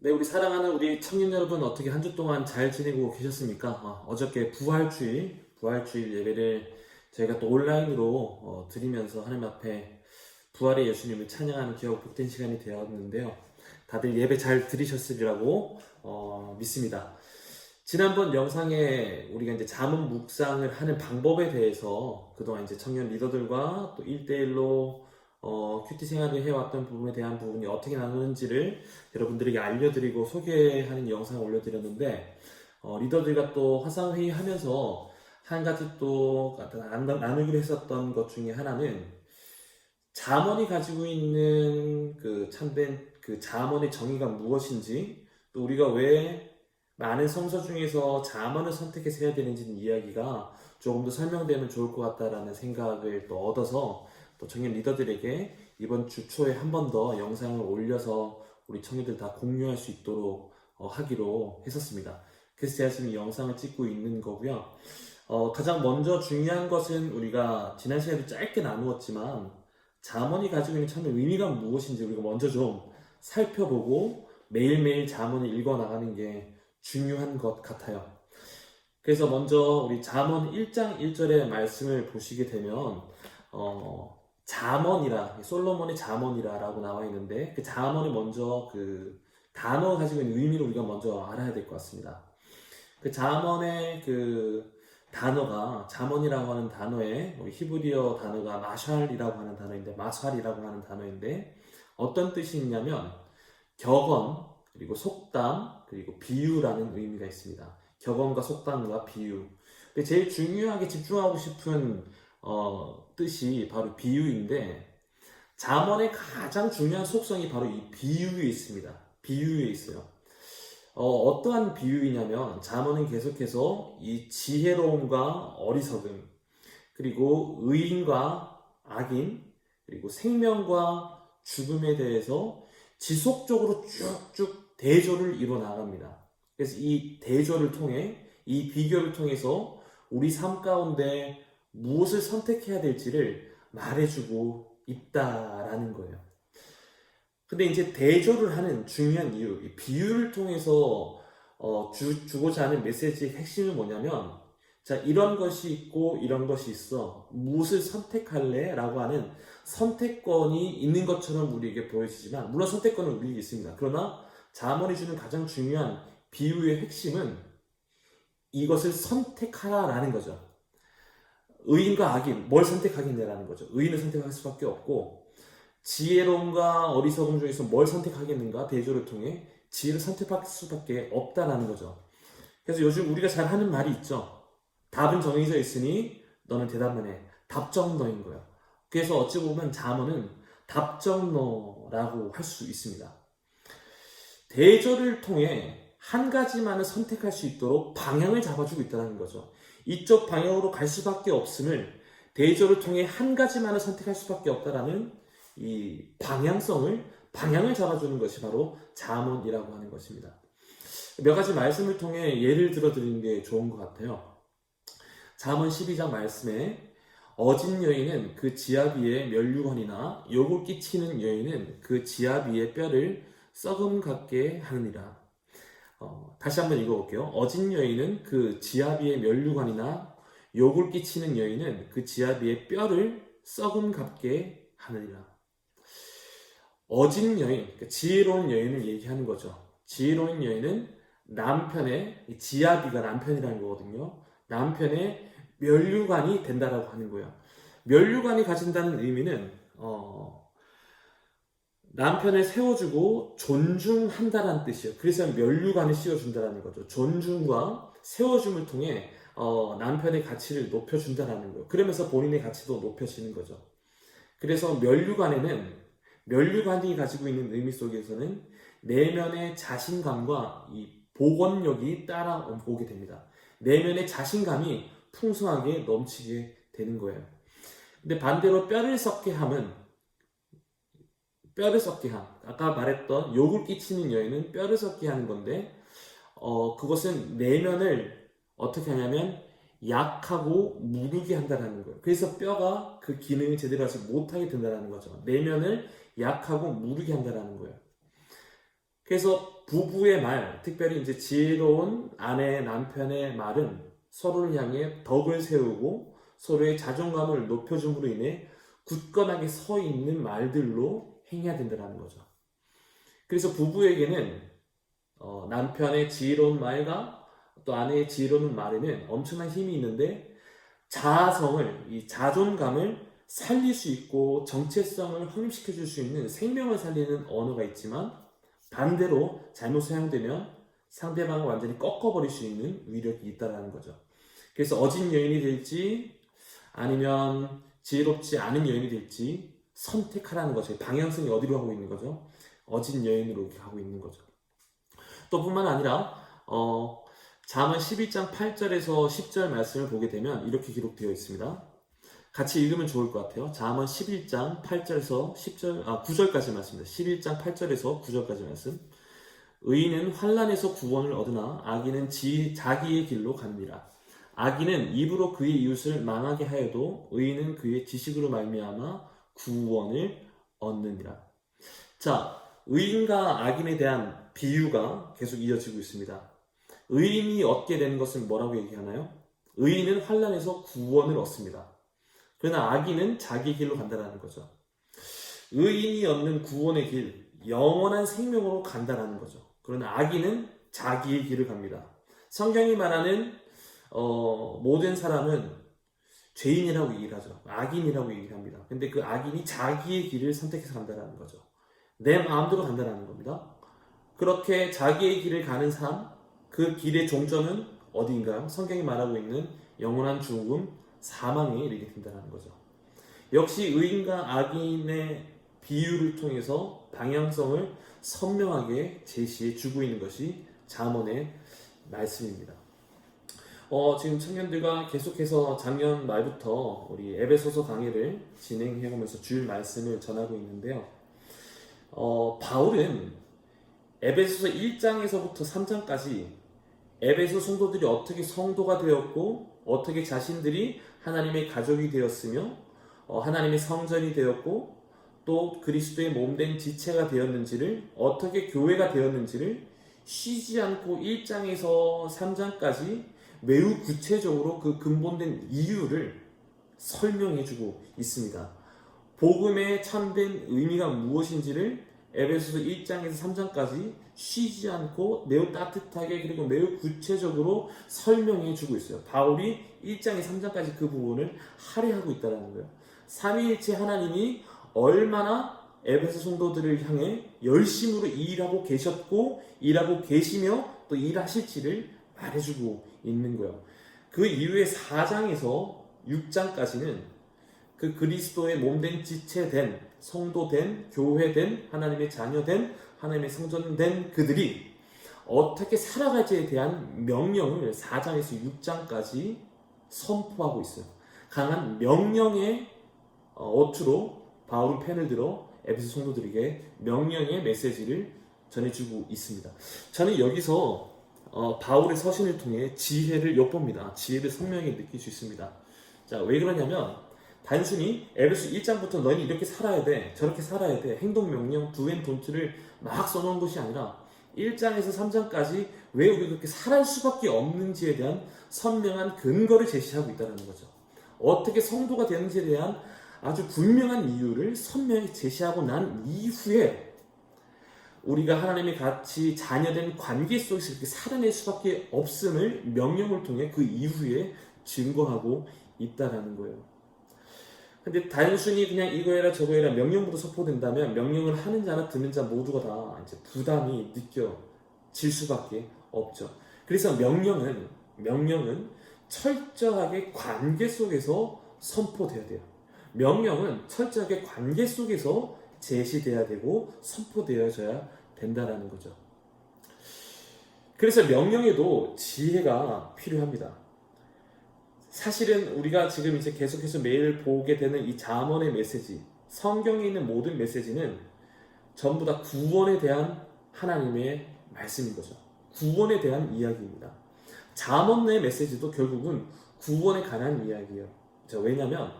네, 우리 사랑하는 우리 청년 여러분 어떻게 한 주 동안 잘 지내고 계셨습니까? 어저께 부활주일 예배를 저희가 또 온라인으로 드리면서 하나님 앞에 부활의 예수님을 찬양하는 기억 복된 시간이 되었는데요. 다들 예배 잘 들으셨으리라고 믿습니다. 지난번 영상에 우리가 이제 잠언 묵상을 하는 방법에 대해서 그동안 이제 청년 리더들과 또 1대1로 큐티 생활을 해왔던 부분에 대한 부분이 어떻게 나누는지를 여러분들에게 알려드리고 소개하는 영상을 올려드렸는데 리더들과 또 화상회의 하면서 한 가지 또 나누기로 했었던 것 중에 하나는 잠언이 가지고 있는 그 참된 그 잠언의 정의가 무엇인지, 또 우리가 왜 많은 성서 중에서 잠언을 선택해서 해야 되는지는 이야기가 조금 더 설명되면 좋을 것 같다라는 생각을 또 얻어서 또 청년 리더들에게 이번 주 초에 한 번 더 영상을 올려서 우리 청년들 다 공유할 수 있도록 하기로 했었습니다. 그래서 제가 지금 이 영상을 찍고 있는 거고요. 가장 먼저 중요한 것은 우리가 지난 시간에도 짧게 나누었지만 잠언이 가지고 있는 참 의미가 무엇인지 우리가 먼저 좀 살펴보고 매일매일 잠언을 읽어 나가는 게 중요한 것 같아요. 그래서 먼저 우리 잠언 1장 1절의 말씀을 보시게 되면 잠언이라, 솔로몬의 잠언이라라고 나와 있는데 그 잠언이 먼저 그 단어가 가지고 있는 의미를 우리가 먼저 알아야 될 것 같습니다. 그 잠언의 그 단어가, 잠언이라고 하는 단어에 우리 히브리어 단어가 마샬이라고 하는 단어인데 어떤 뜻이 있냐면 격언, 그리고 속담, 그리고 비유라는 의미가 있습니다. 격언과 속담과 비유. 근데 제일 중요하게 집중하고 싶은 뜻이 바로 비유인데, 잠언의 가장 중요한 속성이 바로 이 비유에 있습니다. 비유에 있어요. 어떠한 비유이냐면 잠언은 계속해서 이 지혜로움과 어리석음, 그리고 의인과 악인, 그리고 생명과 죽음에 대해서 지속적으로 쭉쭉 대조를 이뤄 나갑니다. 그래서 이 대조를 통해, 이 비교를 통해서 우리 삶 가운데 무엇을 선택해야 될지를 말해주고 있다라는 거예요. 근데 이제 대조를 하는 중요한 이유, 이 비유를 통해서 주고자 하는 메시지의 핵심은 뭐냐면, 자, 이런 것이 있고 이런 것이 있어. 무엇을 선택할래? 라고 하는 선택권이 있는 것처럼 우리에게 보여지지만, 물론 선택권은 우리에게 있습니다. 그러나 잠언이 주는 가장 중요한 비유의 핵심은 이것을 선택하라라는 거죠. 의인과 악인, 뭘 선택하겠냐라는 거죠. 의인을 선택할 수밖에 없고, 지혜로움과 어리석음 중에서 뭘 선택하겠는가? 대조를 통해 지혜를 선택할 수밖에 없다라는 거죠. 그래서 요즘 우리가 잘 하는 말이 있죠. 답은 정해져 있으니 너는 대답만 해. 답정너인 거예요. 그래서 어찌 보면 잠언은 답정너라고 할 수 있습니다. 대조를 통해 한 가지만을 선택할 수 있도록 방향을 잡아주고 있다는 거죠. 이쪽 방향으로 갈 수밖에 없음을 대조를 통해 한 가지만을 선택할 수밖에 없다라는 이 방향을 잡아주는 것이 바로 잠언이라고 하는 것입니다. 몇 가지 말씀을 통해 예를 들어 드리는 게 좋은 것 같아요. 잠언 12장 말씀에 어진 여인은 그 지압 위에 멸류관이나 욕을 끼치는 여인은 그 지압 위에 뼈를 썩음 같게 하느니라. 다시 한번 읽어볼게요. 어진 여인은 그 지압 위에 멸류관이나 욕을 끼치는 여인은 그 지압 위에 뼈를 썩음 같게 하느니라. 어진 여인, 그러니까 지혜로운 여인을 얘기하는 거죠. 지혜로운 여인은 남편의, 지아비가 남편이라는 거거든요. 남편의 면류관이 된다라고 하는 거예요. 면류관이 가진다는 의미는 남편을 세워주고 존중한다라는 뜻이에요. 그래서 면류관을 씌워준다라는 거죠. 존중과 세워줌을 통해 남편의 가치를 높여준다라는 거예요. 그러면서 본인의 가치도 높여지는 거죠. 그래서 면류관이 가지고 있는 의미 속에서는 내면의 자신감과 이 복원력이 따라오게 됩니다. 내면의 자신감이 풍성하게 넘치게 되는 거예요. 근데 반대로 뼈를 썩게 함은, 아까 말했던 욕을 끼치는 여인은 뼈를 썩게 하는 건데, 그것은 내면을 어떻게 하냐면 약하고 무르게 한다는 거예요. 그래서 뼈가 그 기능을 제대로 하지 못하게 된다는 거죠. 내면을 약하고 무르게 한다는 거예요. 그래서 부부의 말, 특별히 이제 지혜로운 아내, 남편의 말은 서로를 향해 덕을 세우고 서로의 자존감을 높여줌으로 인해 굳건하게 서 있는 말들로 행해야 된다는 거죠. 그래서 부부에게는 남편의 지혜로운 말과 또 아내의 지혜로운 말에는 엄청난 힘이 있는데 자아성을, 이 자존감을 살릴 수 있고 정체성을 확립시켜 줄 수 있는 생명을 살리는 언어가 있지만 반대로 잘못 사용되면 상대방을 완전히 꺾어버릴 수 있는 위력이 있다는 거죠. 그래서 어진 여인이 될지 아니면 지혜롭지 않은 여인이 될지 선택하라는 거죠. 방향성이 어디로 가고 있는 거죠? 어진 여인으로 가고 있는 거죠. 또 뿐만 아니라 잠언 11장 8절에서 10절 말씀을 보게 되면 이렇게 기록되어 있습니다. 같이 읽으면 좋을 것 같아요. 잠언 11장 8절에서 9절까지 말씀입니다. 11장 8절에서 9절까지 말씀. 의인은 환난에서 구원을 얻으나 악인은 자기의 길로 갑니다. 악인은 입으로 그의 이웃을 망하게 하여도 의인은 그의 지식으로 말미암아 구원을 얻느니라. 자, 의인과 악인에 대한 비유가 계속 이어지고 있습니다. 의인이 얻게 되는 것은 뭐라고 얘기하나요? 의인은 환난에서 구원을 얻습니다. 그러나 악인은 자기 길로 간다는 거죠. 의인이 얻는 구원의 길, 영원한 생명으로 간다는 거죠. 그러나 악인은 자기의 길을 갑니다. 성경이 말하는 모든 사람은 죄인이라고 얘기를 하죠. 악인이라고 얘기를 합니다. 근데 그 악인이 자기의 길을 선택해서 간다는 거죠. 내 마음대로 간다는 겁니다. 그렇게 자기의 길을 가는 삶, 그 길의 종점은 어디인가요? 성경이 말하고 있는 영원한 죽음, 사망에 이르게 된다는 거죠. 역시 의인과 악인의 비유를 통해서 방향성을 선명하게 제시해 주고 있는 것이 잠언의 말씀입니다. 지금 청년들과 계속해서 작년 말부터 우리 에베소서 강의를 진행해오면서 주일 말씀을 전하고 있는데요. 바울은 에베소서 1장에서부터 3장까지 에베소 성도들이 어떻게 성도가 되었고 어떻게 자신들이 하나님의 가족이 되었으며 하나님의 성전이 되었고 또 그리스도의 몸된 지체가 되었는지를 어떻게 교회가 되었는지를 쉬지 않고 1장에서 3장까지 매우 구체적으로 그 근본된 이유를 설명해주고 있습니다. 복음의 참된 의미가 무엇인지를 에베소서 1장에서 3장까지 쉬지 않고 매우 따뜻하게 그리고 매우 구체적으로 설명해주고 있어요. 바울이 1장에서 3장까지 그 부분을 할애하고 있다는 거예요. 삼위일체 하나님이 얼마나 에베소 성도들을 향해 열심으로 일하고 계셨고 일하고 계시며 또 일하실지를 말해주고 있는 거예요. 그 이후에 4장에서 6장까지는 그 그리스도의 몸된 지체된 성도된 교회된 하나님의 자녀된 하나님의 성전된 그들이 어떻게 살아갈지에 대한 명령을 4장에서 6장까지 선포하고 있어요. 강한 명령의 어투로 바울은 펜을 들어 에베소 성도들에게 명령의 메시지를 전해주고 있습니다. 저는 여기서 바울의 서신을 통해 지혜를 엿봅니다. 지혜를 선명히 느낄 수 있습니다. 자, 왜 그러냐면 단순히 에베소 1장부터 너희는 이렇게 살아야 돼, 저렇게 살아야 돼, 행동명령, 두앤돈트를 막 써놓은 것이 아니라 1장에서 3장까지 왜 우리가 그렇게 살아갈 수밖에 없는지에 대한 선명한 근거를 제시하고 있다는 거죠. 어떻게 성도가 되는지에 대한 아주 분명한 이유를 선명히 제시하고 난 이후에 우리가 하나님의 같이 자녀된 관계 속에서 이렇게 살아낼 수밖에 없음을 명령을 통해 그 이후에 증거하고 있다라는 거예요. 근데 단순히 그냥 이거 해라 저거 해라 명령부터 선포된다면 명령을 하는 자나 듣는 자 모두가 다 이제 부담이 느껴질 수밖에 없죠. 그래서 명령은 철저하게 관계 속에서 선포돼야 돼요. 명령은 철저하게 관계 속에서 제시돼야 되고 선포되어져야 된다라는 거죠. 그래서 명령에도 지혜가 필요합니다. 사실은 우리가 지금 이제 계속해서 매일 보게 되는 이 잠언의 메시지, 성경에 있는 모든 메시지는 전부 다 구원에 대한 하나님의 말씀인 거죠. 구원에 대한 이야기입니다. 잠언의 메시지도 결국은 구원에 관한 이야기예요. 왜냐하면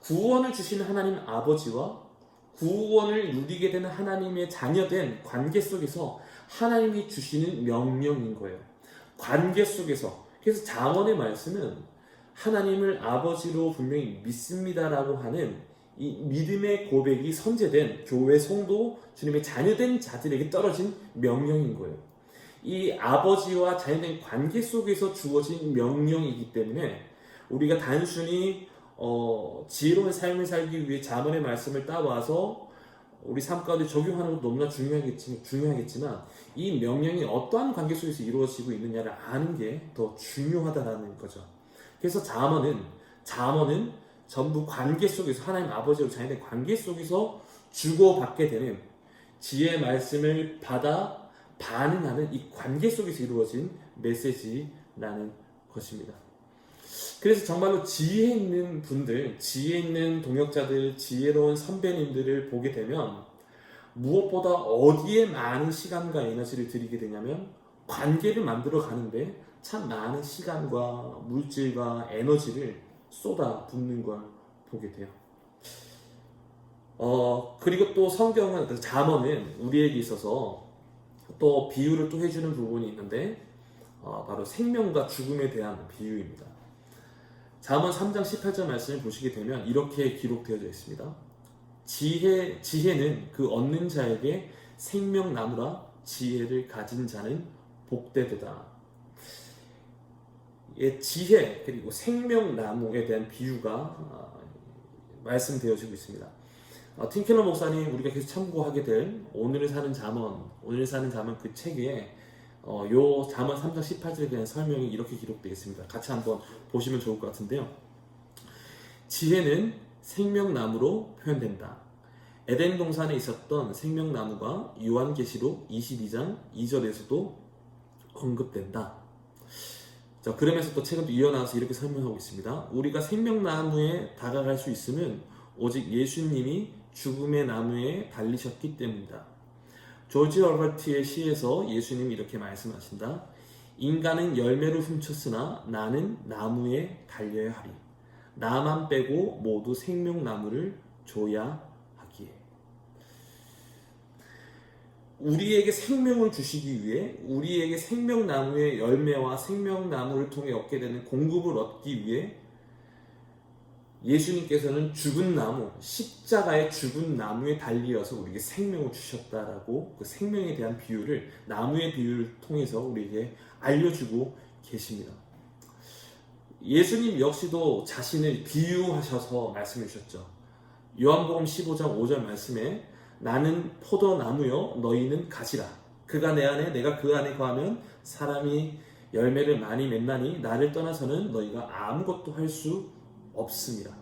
구원을 주시는 하나님 아버지와 구원을 누리게 되는 하나님의 자녀된 관계 속에서 하나님이 주시는 명령인 거예요. 관계 속에서. 그래서 잠언의 말씀은 하나님을 아버지로 분명히 믿습니다라고 하는 이 믿음의 고백이 선제된 교회 성도 주님의 자녀된 자들에게 떨어진 명령인 거예요. 이 아버지와 자녀된 관계 속에서 주어진 명령이기 때문에 우리가 단순히 지혜로운 삶을 살기 위해 잠언의 말씀을 따와서 우리 삶 가운데 적용하는 것도 너무나 중요하겠지만 이 명령이 어떠한 관계 속에서 이루어지고 있느냐를 아는 게 더 중요하다는 거죠. 그래서 잠언은 전부 관계 속에서 하나님 아버지와 자녀의 관계 속에서 주고받게 되는 지혜의 말씀을 받아 반응하는 이 관계 속에서 이루어진 메시지라는 것입니다. 그래서 정말로 지혜 있는 분들, 지혜 있는 동역자들, 지혜로운 선배님들을 보게 되면 무엇보다 어디에 많은 시간과 에너지를 들이게 되냐면 관계를 만들어 가는데 참 많은 시간과 물질과 에너지를 쏟아 붓는 걸 보게 돼요. 그리고 또 성경은, 잠언은 우리에게 있어서 또 비유를 또 해주는 부분이 있는데 바로 생명과 죽음에 대한 비유입니다. 잠언 3장 18절 말씀을 보시게 되면 이렇게 기록되어져 있습니다. 지혜는 그 얻는 자에게 생명나무라 지혜를 가진 자는 복되도다. 지혜 그리고 생명나무에 대한 비유가 말씀되어지고 있습니다. 팀켈러 목사님 우리가 계속 참고하게 될 오늘을 사는 잠언 그 책에 요 잠언 3장 18절에 대한 설명이 이렇게 기록되어 있습니다. 같이 한번 보시면 좋을 것 같은데요. 지혜는 생명나무로 표현된다. 에덴 동산에 있었던 생명나무가 요한계시록 22장 2절에서도 언급된다. 자, 그러면서 또 책은 또 이어나와서 이렇게 설명하고 있습니다. 우리가 생명나무에 다가갈 수 있음은 오직 예수님이 죽음의 나무에 달리셨기 때문이다. 조지 얼버트의 시에서 예수님이 이렇게 말씀하신다. 인간은 열매를 훔쳤으나 나는 나무에 달려야 하리. 나만 빼고 모두 생명나무를 줘야 하기에. 우리에게 생명을 주시기 위해 우리에게 생명나무의 열매와 생명나무를 통해 얻게 되는 공급을 얻기 위해 예수님께서는 죽은 나무, 십자가의 죽은 나무에 달리어서 우리에게 생명을 주셨다라고 그 생명에 대한 비유를 나무의 비유를 통해서 우리에게 알려주고 계십니다. 예수님 역시도 자신을 비유하셔서 말씀해 주셨죠. 요한복음 15장 5절 말씀에 나는 포도나무요 너희는 가지라. 그가 내 안에 내가 그 안에 거하면 사람이 열매를 많이 맺나니 나를 떠나서는 너희가 아무것도 할 수 없습니다.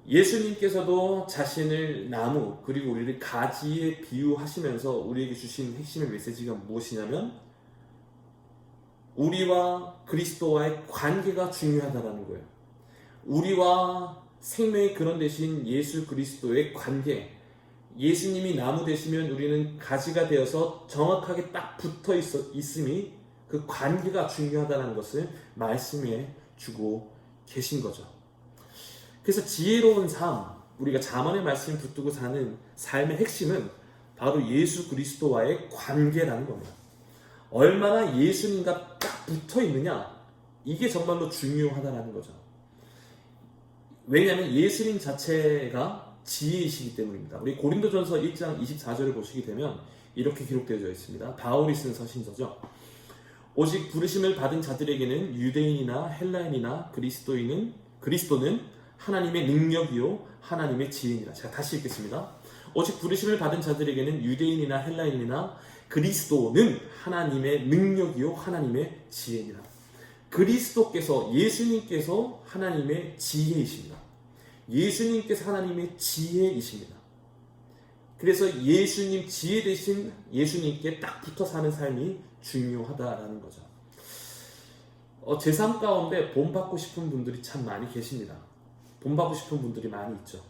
예수님께서도 자신을 나무 그리고 우리를 가지에 비유하시면서 우리에게 주신 핵심의 메시지가 무엇이냐면 우리와 그리스도와의 관계가 중요하다는 거예요. 우리와 생명의 근원 되신 예수 그리스도의 관계, 예수님이 나무 되시면 우리는 가지가 되어서 정확하게 딱 붙어 있음이 그 관계가 중요하다는 것을 말씀해 주고 계신 거죠. 그래서 지혜로운 삶, 우리가 잠언의 말씀을 붙들고 사는 삶의 핵심은 바로 예수 그리스도와의 관계라는 겁니다. 얼마나 예수님과 딱 붙어 있느냐, 이게 정말로 중요하다는 거죠. 왜냐하면 예수님 자체가 지혜이시기 때문입니다. 우리 고린도전서 1장 24절을 보시게 되면 이렇게 기록되어 있습니다. 바울이 쓴 서신서죠. 오직 부르심을 받은 자들에게는 유대인이나 헬라인이나 그리스도는 하나님의 능력이요 하나님의 지혜니라. 제가 다시 읽겠습니다. 오직 부르심을 받은 자들에게는 유대인이나 헬라인이나 그리스도는 하나님의 능력이요 하나님의 지혜니라. 그리스도께서 예수님께서 하나님의 지혜이십니다. 예수님께서 하나님의 지혜이십니다. 그래서 예수님 지혜 대신 예수님께 딱 붙어 사는 삶이 중요하다라는 거죠. 제 삶 가운데 본받고 싶은 분들이 참 많이 계십니다. 본받고 싶은 분들이 많이 있죠.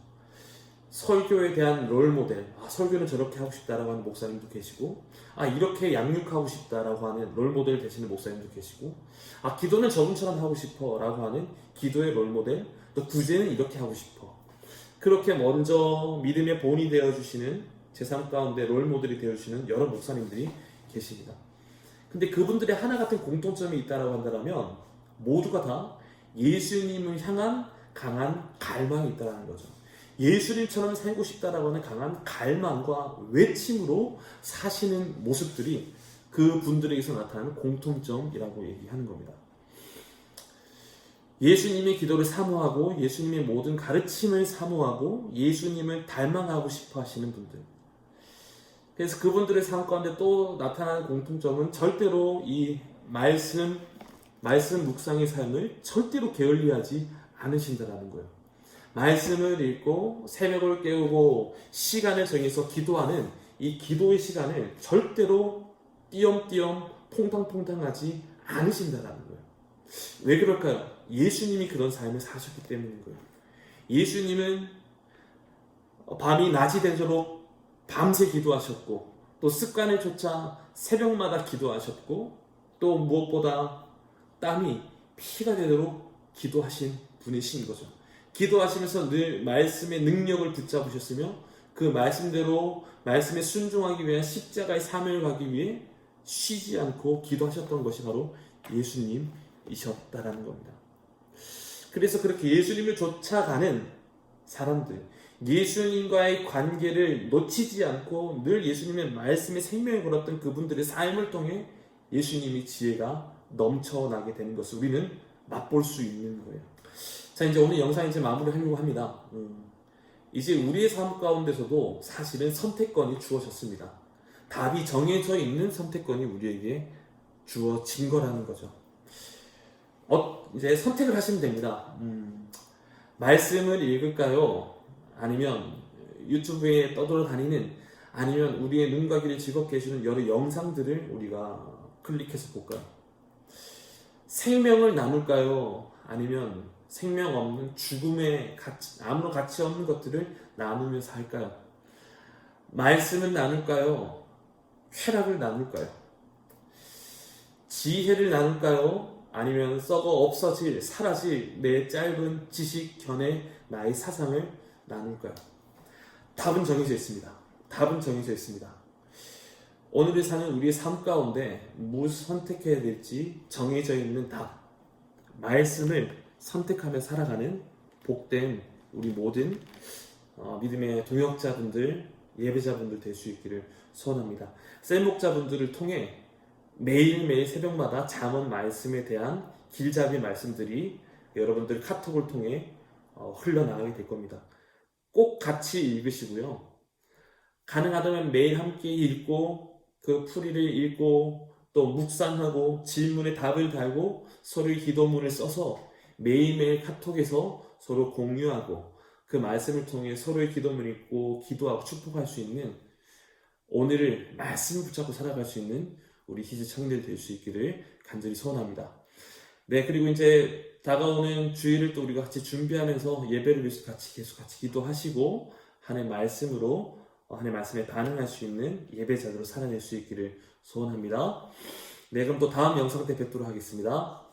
설교에 대한 롤모델, 설교는 저렇게 하고 싶다라고 하는 목사님도 계시고, 이렇게 양육하고 싶다라고 하는 롤모델 되시는 목사님도 계시고, 기도는 저분처럼 하고 싶어라고 하는 기도의 롤모델, 또 구제는 이렇게 하고 싶어. 그렇게 먼저 믿음의 본이 되어주시는 제 삶 가운데 롤모델이 되어주시는 여러 목사님들이 계십니다. 근데 그분들의 하나 같은 공통점이 있다고 한다면 모두가 다 예수님을 향한 강한 갈망이 있다는 거죠. 예수님처럼 살고 싶다라고 하는 강한 갈망과 외침으로 사시는 모습들이 그 분들에게서 나타나는 공통점이라고 얘기하는 겁니다. 예수님의 기도를 사모하고 예수님의 모든 가르침을 사모하고 예수님을 닮아가고 싶어 하시는 분들. 그래서 그분들의 삶 가운데 또 나타나는 공통점은 절대로 이 말씀 묵상의 삶을 절대로 게을리하지 않으신다라는 거예요. 말씀을 읽고 새벽을 깨우고 시간을 정해서 기도하는 이 기도의 시간을 절대로 띄엄띄엄 퐁당퐁당하지 않으신다라는 거예요. 왜 그럴까요? 예수님이 그런 삶을 사셨기 때문인 거예요. 예수님은 밤이 낮이 되도록 밤새 기도하셨고 또 습관을 쫓아 새벽마다 기도하셨고 또 무엇보다 땀이 피가 되도록 기도하신 분이신 거죠. 기도하시면서 늘 말씀의 능력을 붙잡으셨으며 그 말씀대로 말씀에 순종하기 위한 십자가의 삶을 가기 위해 쉬지 않고 기도하셨던 것이 바로 예수님이셨다라는 겁니다. 그래서 그렇게 예수님을 쫓아가는 사람들, 예수님과의 관계를 놓치지 않고 늘 예수님의 말씀에 생명을 걸었던 그분들의 삶을 통해 예수님의 지혜가 넘쳐나게 되는 것을 우리는 맛볼 수 있는 거예요. 자, 이제 오늘 영상 이제 마무리하려고 합니다. 이제 우리의 삶 가운데서도 사실은 선택권이 주어졌습니다. 답이 정해져 있는 선택권이 우리에게 주어진 거라는 거죠. 이제 선택을 하시면 됩니다. 말씀을 읽을까요? 아니면 유튜브에 떠돌아다니는, 아니면 우리의 눈과 귀를 즐겁게 해주는 여러 영상들을 우리가 클릭해서 볼까요? 생명을 나눌까요? 아니면 생명 없는 죽음의 가치, 아무런 가치 없는 것들을 나누면서 할까요? 말씀을 나눌까요? 쾌락을 나눌까요? 지혜를 나눌까요? 아니면 썩어 없어질, 사라질 내 짧은 지식, 견해, 나의 사상을 나눌까요? 답은 정해져 있습니다. 답은 정해져 있습니다. 오늘을 사는 우리의 삶 가운데 무엇을 선택해야 될지 정해져 있는 답, 말씀을 선택하며 살아가는 복된 우리 모든 믿음의 동역자분들, 예배자분들 될 수 있기를 소원합니다. 셀목자분들을 통해 매일매일 새벽마다 잠언 말씀에 대한 길잡이 말씀들이 여러분들 카톡을 통해 흘러나가게 될 겁니다. 꼭 같이 읽으시고요. 가능하다면 매일 함께 읽고 그 풀이를 읽고 또 묵상하고 질문에 답을 달고 서로의 기도문을 써서 매일매일 카톡에서 서로 공유하고 그 말씀을 통해 서로의 기도문을 읽고 기도하고 축복할 수 있는, 오늘을 말씀을 붙잡고 살아갈 수 있는 우리 희즈 청년들 될 수 있기를 간절히 소원합니다. 네, 그리고 이제 다가오는 주일을 또 우리가 같이 준비하면서 예배를 위해서 계속 같이 기도하시고 하나님의 말씀으로 하나님의 말씀에 반응할 수 있는 예배자들로 살아낼 수 있기를 소원합니다. 네, 그럼 또 다음 영상 때 뵙도록 하겠습니다.